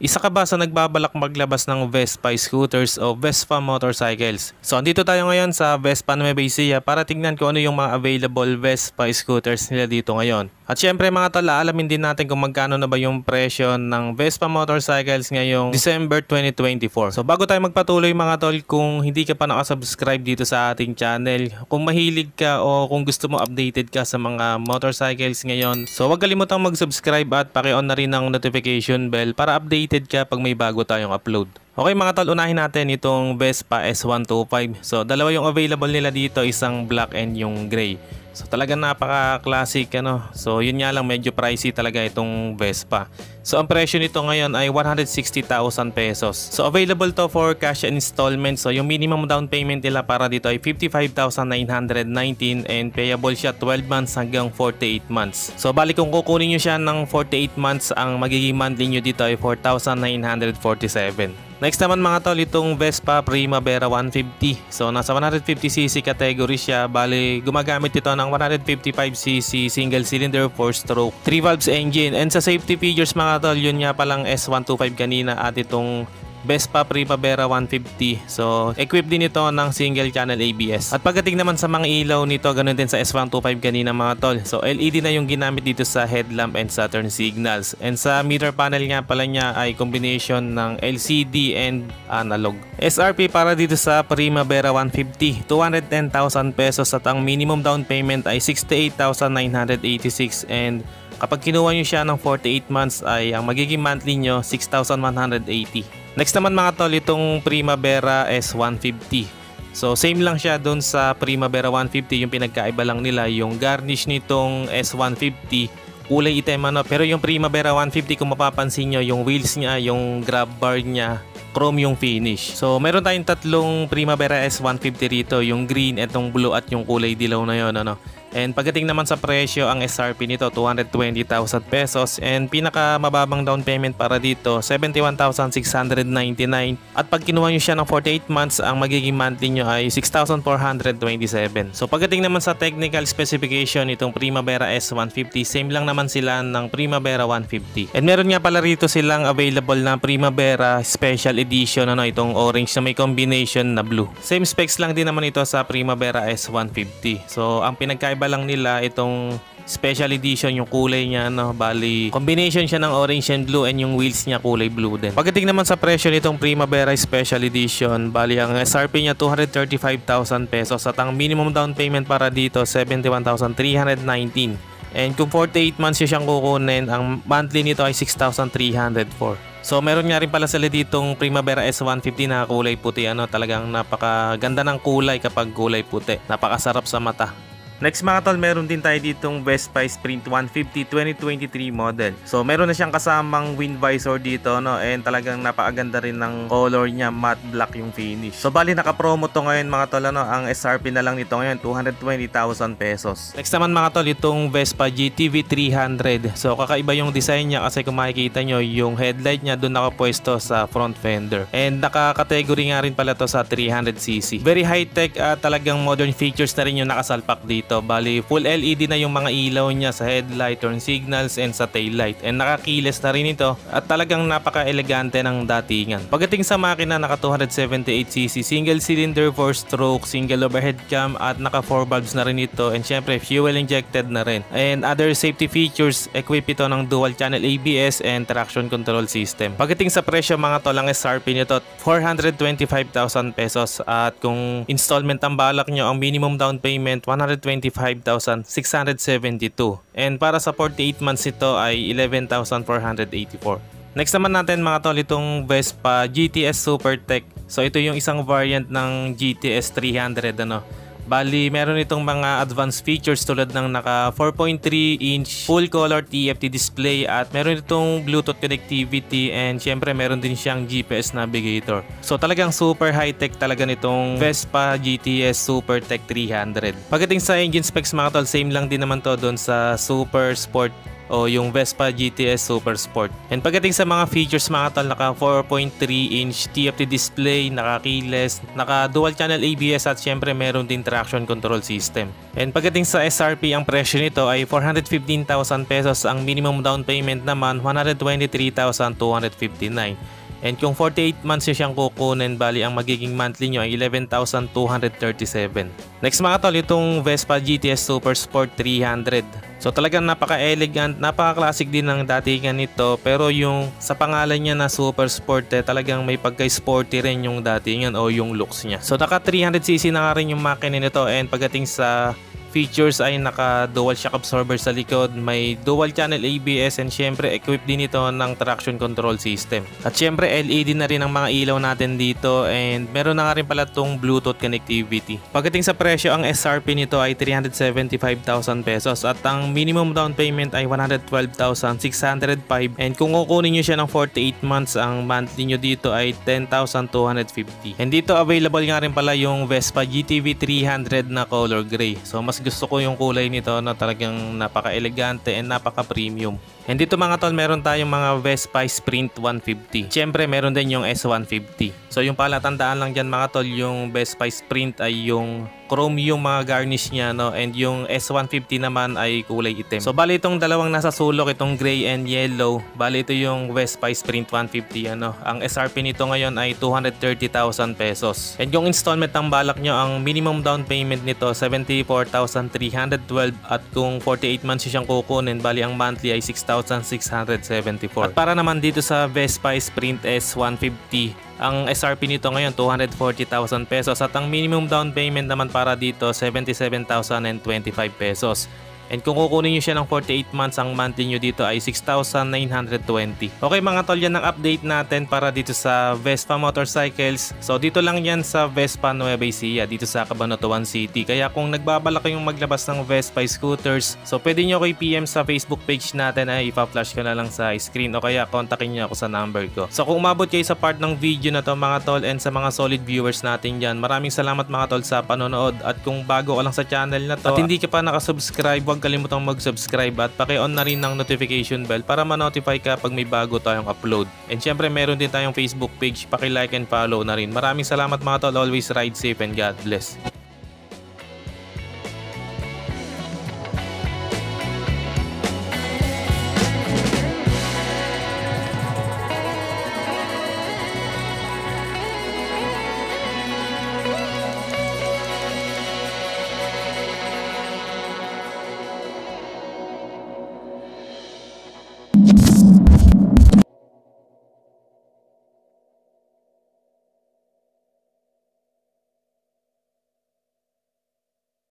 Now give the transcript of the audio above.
Isa ka ba sa nagbabalak maglabas ng Vespa scooters o Vespa motorcycles? So andito tayo ngayon sa Vespa Nueva Ecija para tignan kung ano yung mga available Vespa scooters nila dito ngayon. At syempre mga tol, alamin din natin kung magkano na ba yung presyo ng Vespa motorcycles ngayong December 2024. So bago tayo magpatuloy mga tol, kung hindi ka pa nakasubscribe dito sa ating channel, kung mahilig ka o kung gusto mo updated ka sa mga motorcycles ngayon, so huwag kalimutang mag-subscribe at paki-on na rin ang notification bell para updated ka pag may bago tayong upload. Okay mga tol, unahin natin itong Vespa S125. So dalawa yung available nila dito, isang black and yung gray. So talagang napaka-classic ano. So yun nga lang, medyo pricey talaga itong Vespa. So ang presyo nito ngayon ay 160,000 pesos. So available to for cash and installment. So yung minimum down payment nila para dito ay 55,919 and payable siya 12 months hanggang 48 months. So bali kung kukunin nyo siya ng 48 months, ang magiging monthly nyo dito ay 4,947. Next naman mga tol, itong Vespa Primavera 150. So nasa 150cc category siya. Bali gumagamit ito ng 155cc single cylinder 4-stroke 3 valves engine. And sa safety features mga tol, yun nga palang S125 kanina at itong Vespa Primavera 150. So equipped din ito ng single channel ABS. At pagdating naman sa mga ilaw nito, ganun din sa S125 kanina mga tol. So LED na yung ginamit dito sa headlamp and sa turn signals. And sa meter panel nga pala niya ay combination ng LCD and analog. SRP para dito sa Primavera 150, 210,000 pesos at ang minimum down payment ay 68,986 and kapag kinuha nyo siya ng 48 months ay ang magiging monthly nyo 6,180. Next naman mga tol, itong Primavera S150. So same lang siya doon sa Primavera 150, yung pinagkaiba lang nila yung garnish nitong S150 kulay itim ano, pero yung Primavera 150 kung mapapansin nyo, yung wheels niya, yung grab bar niya, chrome yung finish. So meron tayong tatlong Primavera S150 rito, yung green, etong blue at yung kulay dilaw na yon ano. And pagdating naman sa presyo, ang SRP nito 220,000 pesos and pinaka mababang down payment para dito 71,699 at pag kinuha nyo siya ng 48 months, ang magiging monthly nyo ay 6,427. So pagdating naman sa technical specification itong Primavera S150, same lang naman sila ng Primavera 150. And meron nga pala rito silang available na Primavera Special Edition ano, itong orange na may combination na blue. Same specs lang din naman ito sa Primavera S150. So ang pinagkaiba lang nila itong special edition, yung kulay niya no, bali combination siya ng orange and blue and yung wheels niya kulay blue din. Pagdating naman sa presyo nitong Primavera Special Edition, bali ang SRP niya 235,000 pesos at ang minimum down payment para dito 71,319 and kung 48 months siyang kukunin, ang monthly nito ay 6,304. So meron nga rin pala sila ditong Primavera S150 na kulay puti ano, talagang napakaganda ng kulay kapag kulay puti, napakasarap sa mata. Next mga tol, meron din tayo ditong Vespa Sprint 150 2023 model. So meron na siyang kasamang wind visor dito no, and talagang napakaganda rin ng color niya, matte black yung finish. So bali naka-promo to ngayon mga tol ano, ang SRP na lang nito ngayon 220,000 pesos. Next naman mga tol, itong Vespa GTV 300. So kakaiba yung design niya kasi kung makikita nyo, yung headlight niya doon nakapwesto sa front fender. And naka-category nga rin pala to sa 300cc. Very high tech at talagang modern features na rin yung nakasalpak dito. Bali full LED na yung mga ilaw niya sa headlight, turn signals and sa tail light. And nakakiles na rin ito at talagang napaka-elegante ng datingan. Pagdating sa makina, naka 278cc single cylinder 4-stroke single overhead cam at naka 4 valves na rin ito and syempre fuel injected na rin. And other safety features, equip ito ng dual channel ABS and traction control system. Pagdating sa presyo mga tol, ang SRP nito 425,000 pesos at kung installment ang balak nyo, ang minimum down payment 125,672 and para sa 48 months ito ay 11,484. Next naman natin mga tol, itong Vespa GTS Super Tech. So ito yung isang variant ng GTS 300 ano. Bali meron itong mga advanced features tulad ng naka 4.3 inch full color TFT display at meron itong Bluetooth connectivity and syempre meron din siyang GPS navigator. So talagang super high tech talaga nitong Vespa GTS Super Tech 300. Pagdating sa engine specs mga tol, same lang din naman to doon sa Super Sport o yung Vespa GTS Super Sport. And pagdating sa mga features mga tol, naka 4.3-inch TFT display, naka keyless, naka dual channel ABS at syempre meron din traction control system. And pagdating sa SRP, ang presyo nito ay 415,000 pesos, ang minimum down payment naman 123,259. And kung 48 months nyo siyang kukunin, bali ang magiging monthly nyo ay 11,237. Next mga tol, itong Vespa GTS Super Sport 300. So talagang napaka-elegant, napaka-classic din ng datingan nito, pero yung sa pangalan niya na Super Sport talagang may pagka-sporty rin yung datingan o yung looks niya. So naka 300cc na nga rin yung makina nito, and pagdating sa features ay naka dual shock absorber sa likod, may dual channel ABS, and syempre equipped din ito ng traction control system. At syempre LED na rin ang mga ilaw natin dito, and meron na nga rin pala itong Bluetooth connectivity. Pagdating sa presyo, ang SRP nito ay 375,000 pesos at ang minimum down payment ay 112,605, and kung kukunin nyo siya ng 48 months, ang monthly nyo dito ay 10,250. And dito available nga rin pala yung Vespa GTV 300 na color gray. So mas gusto ko yung kulay nito na talagang napaka-elegante and napaka-premium. And dito mga tol, meron tayong mga Vespa Sprint 150. Siyempre meron din yung S150. So yung palatandaan lang dyan mga tol, yung Vespa Sprint ay yung chrome yung mga garnish niya, no? And yung S150 naman ay kulay itim. So bali itong dalawang nasa sulok, itong gray and yellow, bali ito yung Vespa Sprint 150, ano? Ang SRP nito ngayon ay 230,000 pesos. And yung installment ng balak nyo, ang minimum down payment nito 74,312, at kung 48 months siyang kukunin, bali ang monthly ay 6,674. At para naman dito sa Vespa Sprint S150, ang SRP nito ngayon 240,000 pesos, at ang minimum down payment naman para dito 77,025 pesos. And kung kukunin nyo siya ng 48 months, ang monthly nyo dito ay 6,920. Okay mga tol, yan ang update natin para dito sa Vespa Motorcycles. So dito lang yan sa Vespa Nueva Ecija, dito sa Cabanatuan City. Kaya kung nagbabalak kayong maglabas ng Vespa scooters, so pwede nyo kay PM sa Facebook page natin, ay ipa-flash ko na lang sa screen, o kaya kontakin nyo ako sa number ko. So kung umabot kayo sa part ng video na to mga tol, and sa mga solid viewers natin dyan, maraming salamat mga tol sa panonood. At kung bago ka lang sa channel na to at hindi ka pa nakasubscribe, huwag kalimutang mag-subscribe at paki-on na rin ng notification bell para ma-notify ka pag may bago tayong upload. And syempre meron din tayong Facebook page, paki-like and follow na rin. Maraming salamat mga tol, always ride safe and God bless.